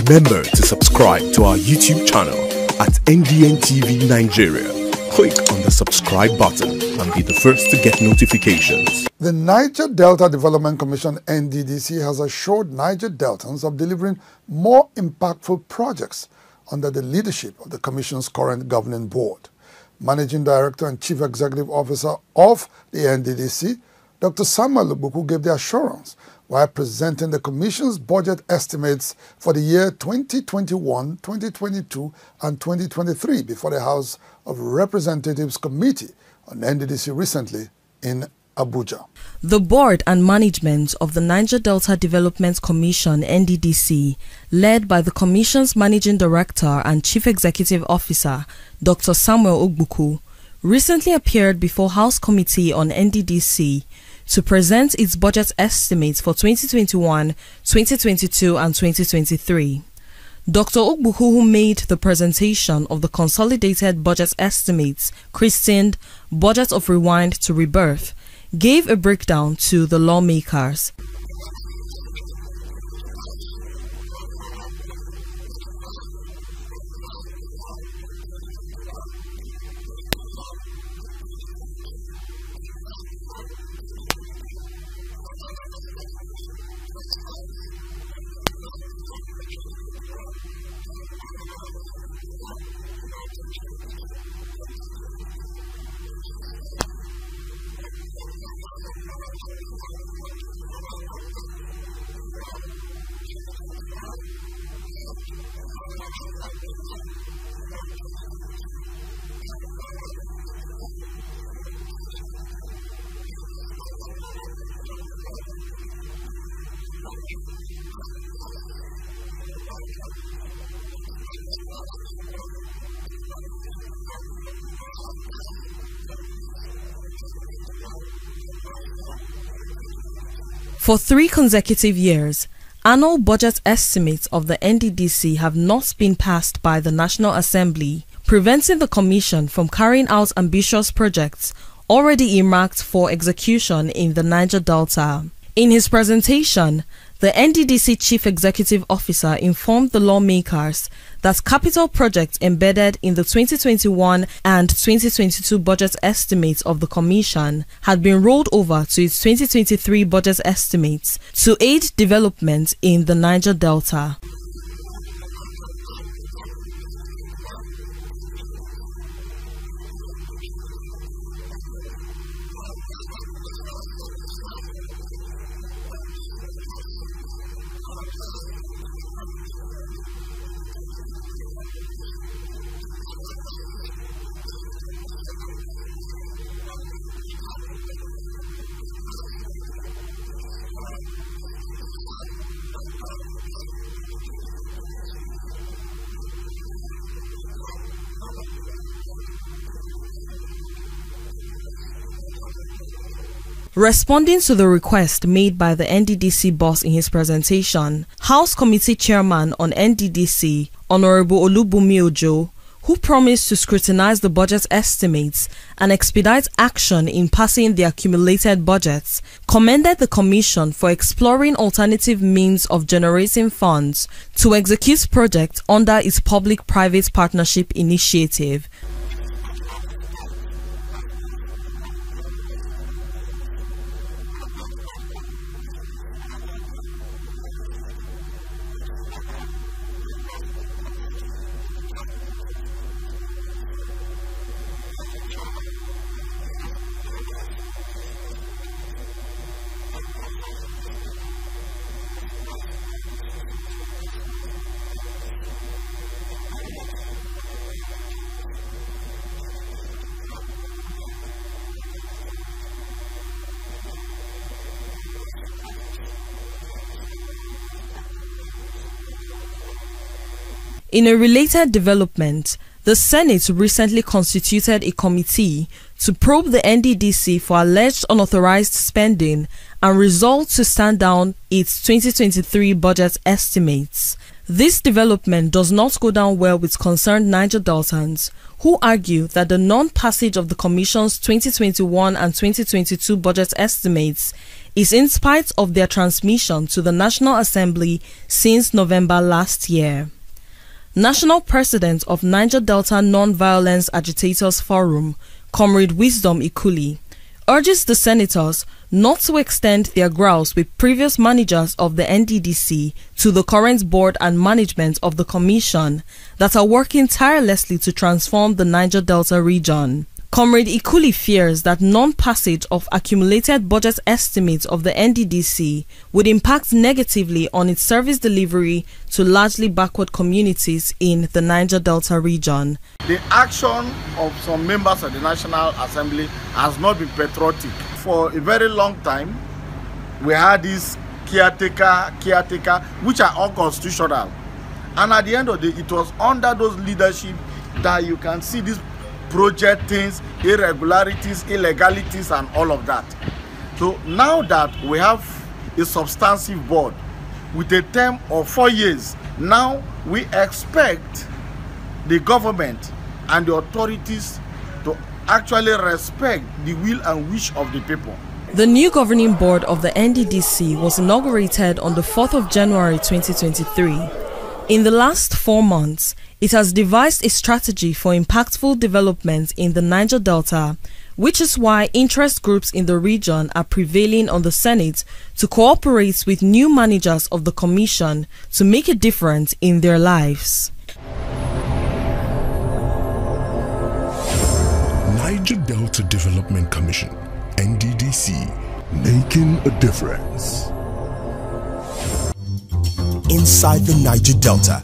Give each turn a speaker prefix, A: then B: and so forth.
A: Remember to subscribe to our YouTube channel at NDN Nigeria. Click on the subscribe button and be the first to get notifications.
B: The Niger Delta Development Commission (Nddc) has assured Niger Deltans of delivering more impactful projects under the leadership of the Commission's current governing board. Managing Director and Chief Executive Officer of the Nddc, Dr. Samuel Ogbuku, gave the assurance while presenting the Commission's budget estimates for the year 2021, 2022 and 2023 before the House of Representatives Committee on Nddc recently in Abuja.
C: The board and management of the Niger Delta Development Commission (Nddc), led by the Commission's Managing Director and Chief Executive Officer, Dr. Samuel Ogbuku, recently appeared before House Committee on Nddc to present its budget estimates for 2021, 2022 and 2023. Dr. Ogbuku, who made the presentation of the Consolidated Budget Estimates, christened Budget of Rewind to Rebirth, gave a breakdown to the lawmakers. For 3 consecutive years, annual budget estimates of the Nddc have not been passed by the National Assembly, preventing the Commission from carrying out ambitious projects already earmarked for execution in the Niger Delta. In his presentation, the Nddc Chief Executive Officer informed the lawmakers that capital projects embedded in the 2021 and 2022 budget estimates of the Commission had been rolled over to its 2023 budget estimates to aid development in the Niger Delta. Responding to the request made by the Nddc boss in his presentation, House Committee Chairman on Nddc, Honorable Olubunmi Ojo, who promised to scrutinize the budget estimates and expedite action in passing the accumulated budgets, commended the Commission for exploring alternative means of generating funds to execute projects under its public-private partnership initiative. In a related development, the Senate recently constituted a committee to probe the Nddc for alleged unauthorized spending and resolved to stand down its 2023 budget estimates. This development does not go down well with concerned Niger Deltans, who argue that the non-passage of the Commission's 2021 and 2022 budget estimates is in spite of their transmission to the National Assembly since November last year. National President of Niger Delta Non-Violence Agitators Forum, Comrade Wisdom Ikuli, urges the senators not to extend their growls with previous managers of the Nddc to the current board and management of the commission that are working tirelessly to transform the Niger Delta region. Comrade Ikuli fears that non-passage of accumulated budget estimates of the Nddc would impact negatively on its service delivery to largely backward communities in the Niger Delta region.
D: The action of some members of the National Assembly has not been patriotic. For a very long time, we had this caretaker, which are unconstitutional. And at the end of the day, it was under those leadership that you can see these project things, irregularities, illegalities, and all of that. So now that we have a substantive board with a term of 4 years, now we expect the government and the authorities to actually respect the will and wish of the people.
C: The new governing board of the Nddc was inaugurated on the 4th of January 2023. In the last 4 months, it has devised a strategy for impactful development in the Niger Delta, which is why interest groups in the region are prevailing on the Senate to cooperate with new managers of the Commission to make a difference in their lives.
A: Niger Delta Development Commission, NDDC, making a difference. Inside the Niger Delta,